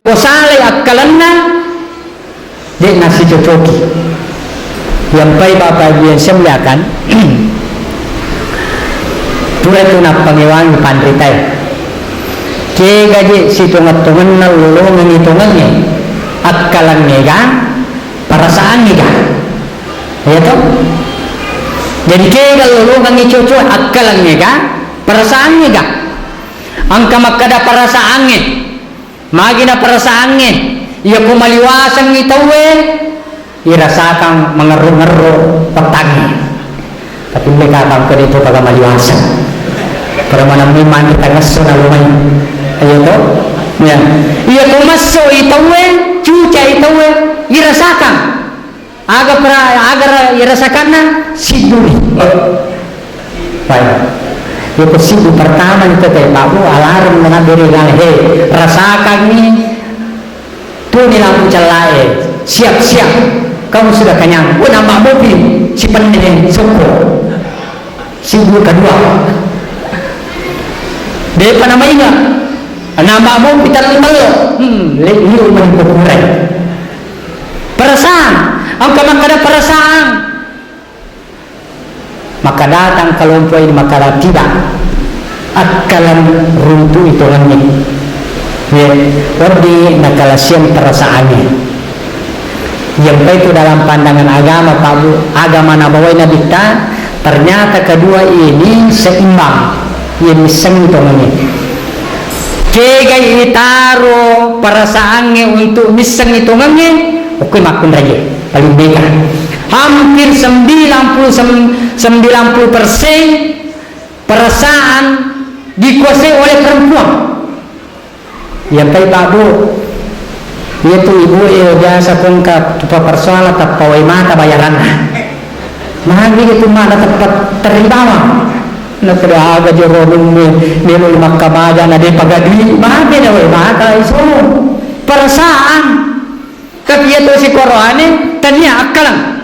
Osale akalanna dia nasi cocoki yang pai bapak yang semlakan pura tu nak pangewan pandritai ke gaji si tungat-tungan na lulungan itungannya akalan nega perasaan nega ya toh jadi ke lulungan icoco akalan nega perasaan nega angka makada perasaannya magina perasaannya ia kumaliwasan itawe irasakan mengeru-ngeru petangnya tapi mereka akan ke itu pada maliwasan para mana memang kita ngesu na lumayan ayo toh ya ia kumaso itawe cuca itawe irasakan agar irasakanna siduri baik itu sidu pertama itu kayak babu alarm menabiri he rasakan ini tuh di lampu celai siap-siap kamu sudah kenyang nambah mobil si pendek syukur sidu kedua dia apa namanya nambah mobil terlalu liu menikurai perasaan angka makada perasaan maka datang kelompok ini maka tidak akalan runtuh hitungannya ya wadi nakalasian perasaannya yang itu dalam pandangan agama agama nabawai nabi ternyata kedua ini seimbang yang miseng hitungannya kegai itaro perasaannya untuk miseng hitungannya oke makun raja paling beka hampir 90% perasaan dikuasai oleh perempuan yang kayak babu yaitu ibu biasa pun ke persoalan tak pawai mata bayaran mahal itu mana tempat terlibat na ada jorong nilo lima kamaja na di pagadi mahal na way mata iso perasaan tapi itu si korone tanya akalan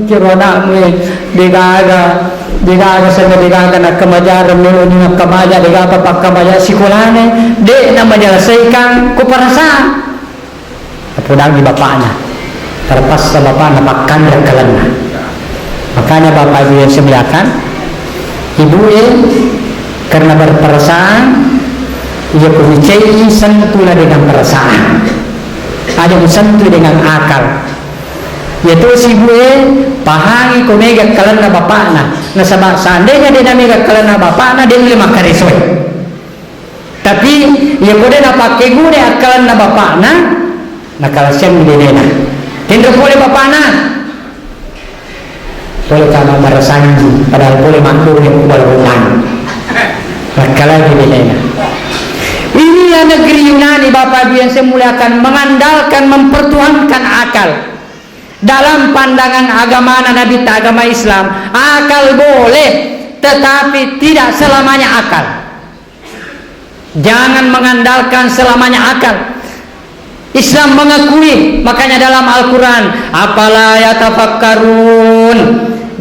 kirona mo digaga sa digaga na kamaja ramelo ni kamaja digaga pa kamaja sikulane de na majelaskan ku perasaan apodang di bapaknya terlepas sa bapak na makan kalanna makanya bapak ibu yang sembilakan ibu karena berperasaan ia kumicai sentuhlah dengan perasaan ada sentuh dengan akal yaitu si gue pahami ko mega kalana bapakna na seandainya dia mega kalana bapakna dia lima karisoi tapi ya kode na pakai gue akalan na bapakna na kalasian dia na tidak boleh bapakna boleh sama merasanji padahal boleh makhluk yang berhutang na kalagi dia na inilah negeri Yunani Bapak Ibu yang saya muliakan mengandalkan mempertuhankan akal. Dalam pandangan agama Nabi agama Islam akal boleh tetapi tidak selamanya akal. Jangan mengandalkan selamanya akal. Islam mengakui makanya dalam Al-Quran apala yatafakkarun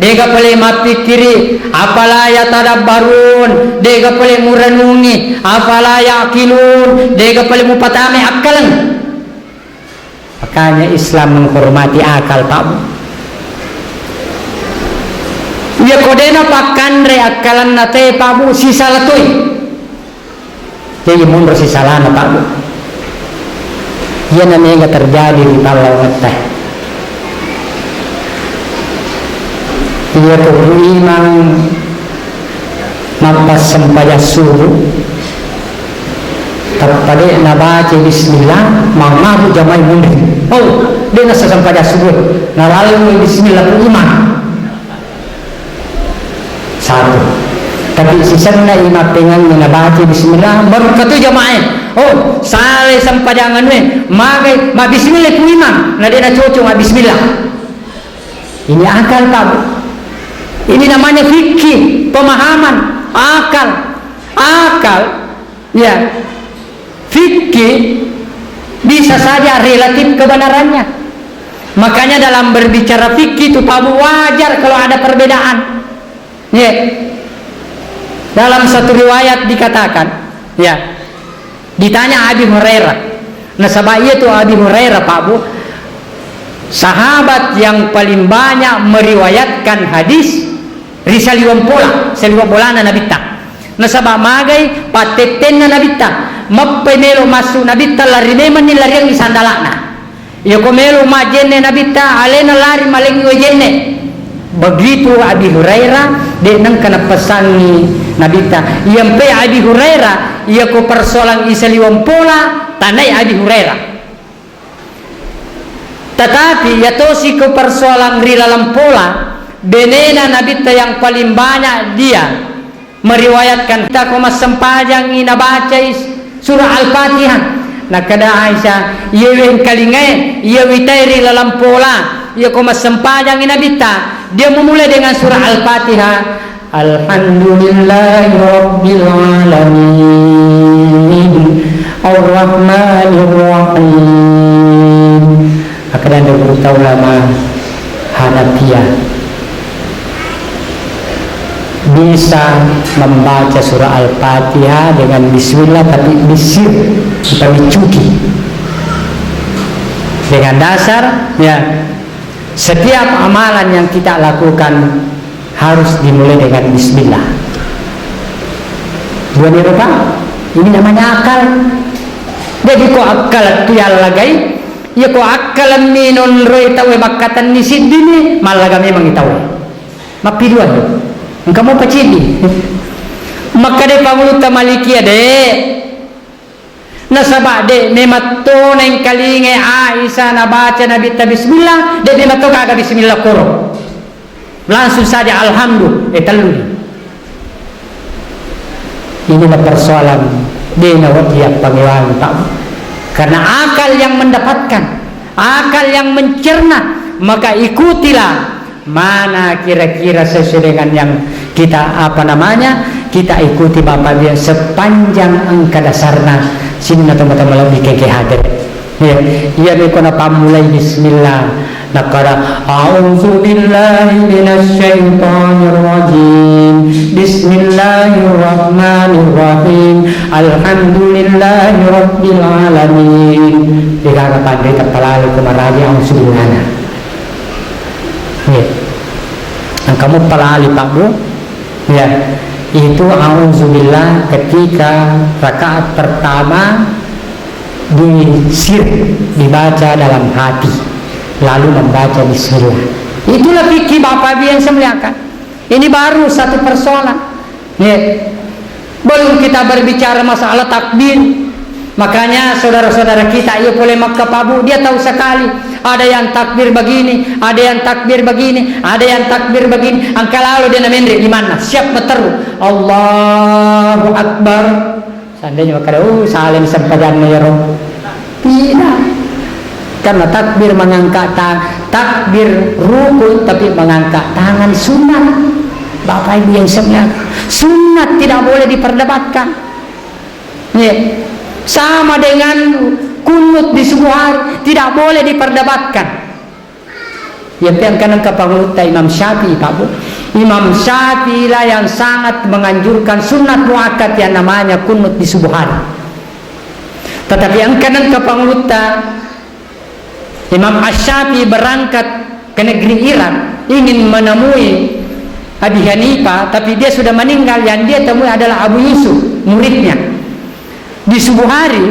dega pale mapikiri apala yatadabbarun dega pale murenungi apala yaqilun dega pale mupatame akalan. Makanya Islam menghormati akal Pak. Ya kodena pakan re akalan nate Pak sisa latui. Jadi mundur sisa lana Pak. Ya namanya terjadi di Palau Ngeteh. Ia keimang mapas sempaya suruh pada nabaca bismillah mama jamai mundur dia nasa sempaya suruh lalu bismillah iman satu tapi sisanya imam pengen nabaca bismillah baru ketu jamaah sale sempadangan magai ma bismillah iman na dia na cocok ma bismillah ini akal Pak. Ini namanya fikih, pemahaman, akal, ya. Fikih bisa saja relatif kebenarannya. Makanya dalam berbicara fikih itu Pak wajar kalau ada perbedaan. Ya. Dalam satu riwayat dikatakan, ya. Ditanya Abi Hurairah, Nasabah itu Abi Hurairah Pak Bu, sahabat yang paling banyak meriwayatkan hadis risaliwam pola na nabita. Nasabah magai pateten na nabita, mappenelo masuk nabita lari neman ni lari yang isandalana. Ya komelo majenne nabita alena lari malengi wajenne. Begitu Abi Hurairah de nang kana pesangi nabita. Yang pe Abi Hurairah ia ko persoalan isaliwam pola tanai Abi Hurairah. Tetapi ya tosi ko persoalan rilalam pola benena nabita yang paling banyak dia meriwayatkan kita ko masempajang ina baca surah Al-Fatihah. Nah kada Aisyah yewen kalingai ia witairi lalam pola ia ko masempajang ina bita dia memulai dengan surah Al-Fatihah. Alhamdulillahi rabbil alamin ar-rahmanir rahim. Akan ada berita ulama Hanafiyah bisa membaca surah Al-Fatihah dengan bismillah tapi bisir tapi cuki dengan dasar ya setiap amalan yang kita lakukan harus dimulai dengan bismillah. Dua ni Pak, ini namanya akal. Jadi kok akal tial lagai, ya kok akal minun roi tawe makatan nisid dini malaga memang itawe. Mapiduan. Engkau mau pacidi. Maka de panguluta malikia de. Nasabah de nemato neng kalinge Aisyah nabaca nabi ta bismillah de nemato kaga bismillah koro. Langsung saja alhamdulillah etaluni. Inilah persoalan dena wajib pangeran tak. Karena akal yang mendapatkan, akal yang mencerna, maka ikutilah mana kira-kira sesuai dengan yang kita kita ikuti Bapak dia sepanjang angka dasarna sinna teman-teman lebih keke hadir ya ia mekona pamulai bismillah nakara a'udzu billahi minasyaitonir rajim bismillahirrahmanirrahim alhamdulillahi rabbil alamin dikata pandai kepala kumaraja a'udzu billahi ya kamu pelali Pak Bu ya itu auzubillah ketika rakaat pertama dibaca dalam hati lalu membaca bismillah. Itulah fikih Bapak Ibu yang saya muliakan. Ini baru satu persoalan ya. Belum kita berbicara masalah takbir. Makanya saudara-saudara kita ia boleh maka Pak Bu dia tahu sekali ada yang takbir begini, ada yang takbir begini, ada yang takbir begini. Angka lalu dia namanya di mana? Siap meteru. Allahu Akbar. Seandainya maka saling sempadan ya Rob. Tidak. Karena takbir mengangkat takbir rukun tapi mengangkat tangan sunat. Bapak Ibu yang sebenarnya sunat tidak boleh diperdebatkan. Ya. Sama dengan kunut di subuh hari tidak boleh diperdebatkan. Yang piangkan kepangutan Imam Syafi'i Pak Bu. Imam Syafi'i lah yang sangat menganjurkan sunat muakkad yang namanya kunut di subuh hari. Tetapi yang kanan kepangutan Imam Asy-Syafi'i berangkat ke negeri Irak ingin menemui Abi Hanifah, tapi dia sudah meninggal. Yang dia temui adalah Abu Yusuf, muridnya. Di subuh hari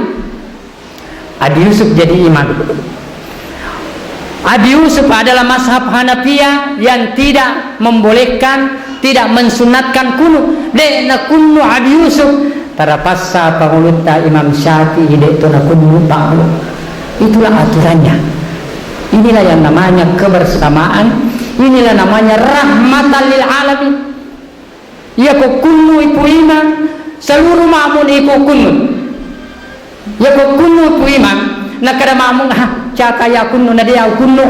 Abi Yusuf jadi imam. Abi Yusuf adalah mazhab Hanafiyah yang tidak membolehkan, tidak mensunatkan kunut. Dek kunu Abi Yusuf tarapasa panguluta Imam Syafi'i dek tu kunu ba'lu. Itulah aturannya. Inilah yang namanya kebersamaan. Inilah namanya rahmatan lil alamin. Ya ko kunu ipu imam, seluruh makmun ipu kunut. Ya ko kunu ipu imam, nak kada makmun caka ya kunu na dia kunu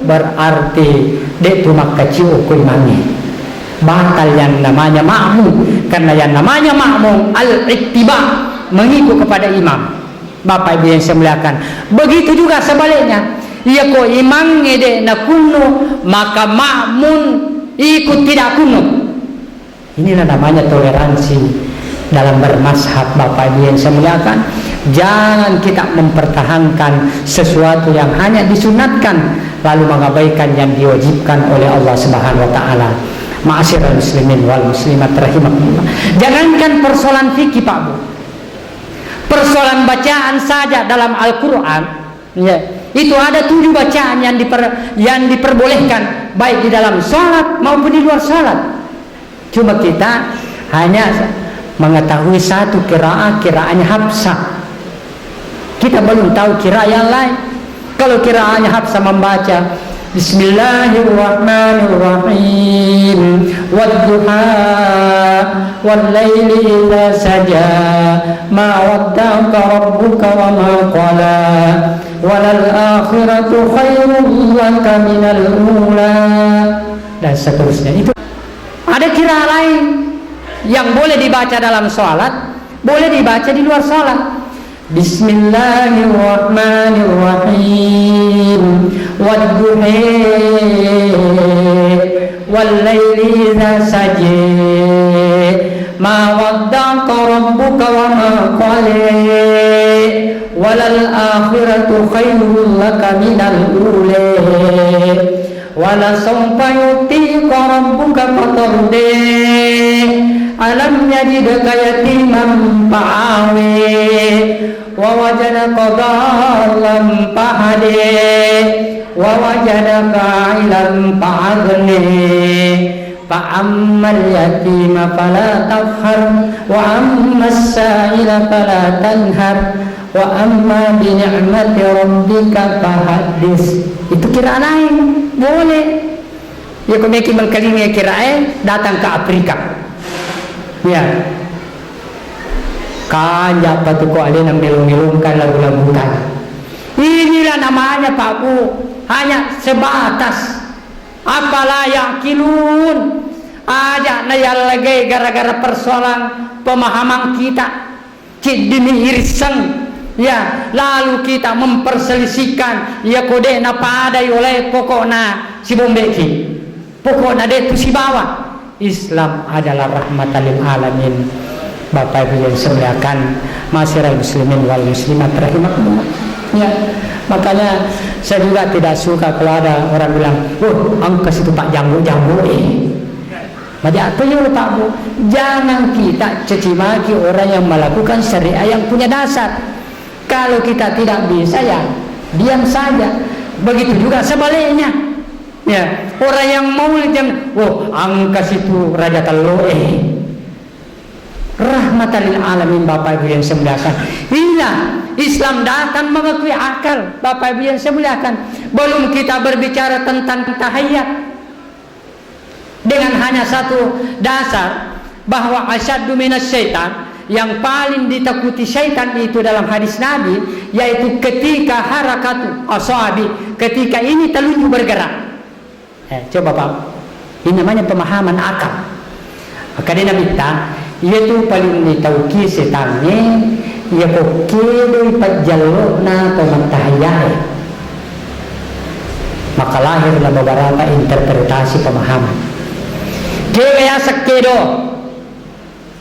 berarti dek tu makaciu ko imami. Batal yang namanya makmum, karena yang namanya makmum al-ittiba, mengikut kepada imam. Bapak Ibu yang saya muliakan. Begitu juga sebaliknya. Ya ko imam ngede na kunu, maka makmun ikut tidak kunu. Inilah namanya toleransi dalam bermazhab Bapak Ibu yang saya muliakan. Jangan kita mempertahankan sesuatu yang hanya disunatkan lalu mengabaikan yang diwajibkan oleh Allah Subhanahu wa taala. Ma'asyiral muslimin wal muslimat rahimakumullah. Jangankan persoalan fikih Pak Bu, persoalan bacaan saja dalam Al-Quran, ya, itu ada 7 bacaan yang diperbolehkan baik di dalam sholat maupun di luar sholat. Cuma kita hanya mengetahui satu kiraannya Hafsah, kita belum tahu kira yang lain. Kalau kiraannya Hafsah membaca Bismillahirrahmanirrahim wadduha wallaili idza saja ma wadda'aka rabbuka wa ma qala walal akhiratu khairun laka minal ula, dan seterusnya. Itu ada kira lain yang boleh dibaca dalam sholat, boleh dibaca di luar sholat. Bismillahirrahmanirrahim wadduha wallaili idza saja ma wadda'aka rabbuka wa ma qala walal akhiratu khairul laka minal ula wala sawfa yu'tika rabbuka fatarda alam yajidka yatiman fa'awi wa wajadaka dhallan fahada wa wajadaka 'ailan fa'aghni fa'ammal yatima fala taqhar wa ammas sa'ila fala tanhar wa amma bi ni'mati rabbika fahaddits. Itu kira lain boleh. Ya kumeki mengkalingi kirae datang ke Afrika. Ya. Kanya patuko alin ang milung-milungkan lagu-lagukan. Inilah namanya Pak Bu, hanya sebatas apalah yang kilun aja nayal lagi gara-gara persoalan pemahaman kita demi irisan, ya, lalu kita memperselisihkan ya kode na padai oleh pokokna si bombeki, pokokna itu si bawah. Islam adalah rahmatan lil alamin. Bapak Ibu yang semuakan, masyarakat muslimin wal muslimat rahimakumullah. Ya, makanya saya juga tidak suka kalau ada orang bilang, "Oh, angkas itu Pak jambu-jambu Macam apa ya Pak Bu? Jangan kita caci maki orang yang melakukan syariat yang punya dasar. Kalau kita tidak bisa, ya diam saja. Begitu juga sebaliknya. Ya, orang yang maulid yang, "Oh, angkas itu Raja Teluk rahmatan lil alamin." Bapak Ibu yang saya muliakan, iya, Islam datang mengakui akal. Bapak Ibu yang saya muliakan, belum kita berbicara tentang tahiyat dengan hanya satu dasar bahwa asyaddu minas syaitan, yang paling ditakuti syaitan itu dalam hadis Nabi, yaitu ketika harakatu asabi, ketika ini telunjuk bergerak. Coba Pak, ini namanya pemahaman akal. Maka dia minta, yaitu paling ditauki setannya, ya kok kedo ipajalo na pemantahaya. Maka lahirlah beberapa interpretasi pemahaman. Kaya sekedo.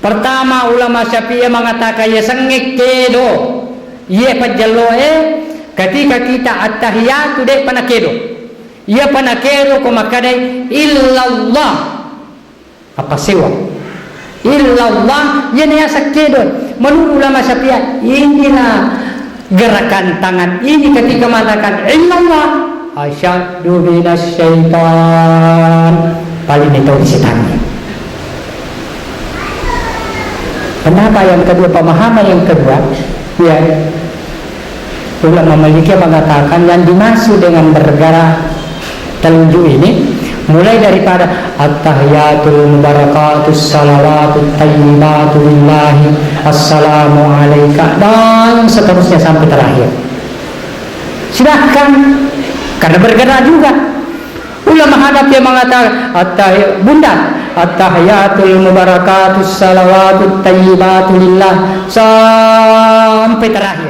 Pertama ulama Syafi'i mengatakan ya sengik kedo. Ye pajalo ketika kita at-tahiyatu dek panakedo. Ya panakedo kumakadai illallah. Apa sewa? Illallah ya sekedo. Menurut ulama Syafi'i inilah gerakan tangan ini ketika mengatakan illallah asyaddu minasyaitan, paling ditahu setannya. Kenapa yang kedua, pemahaman yang kedua, ya, ulama Maliki mengatakan yang dimaksud dengan bergerak telunjuk ini mulai daripada at-tahiyatul mubarakatus salawatut tayyibatu lillahi assalamu alaika dan seterusnya sampai terakhir. Silahkan, karena bergerak juga. Ulama Hanafi yang mengatakan at-tahiyatul mubarakatus salawatut tayyibatu lillah sampai terakhir.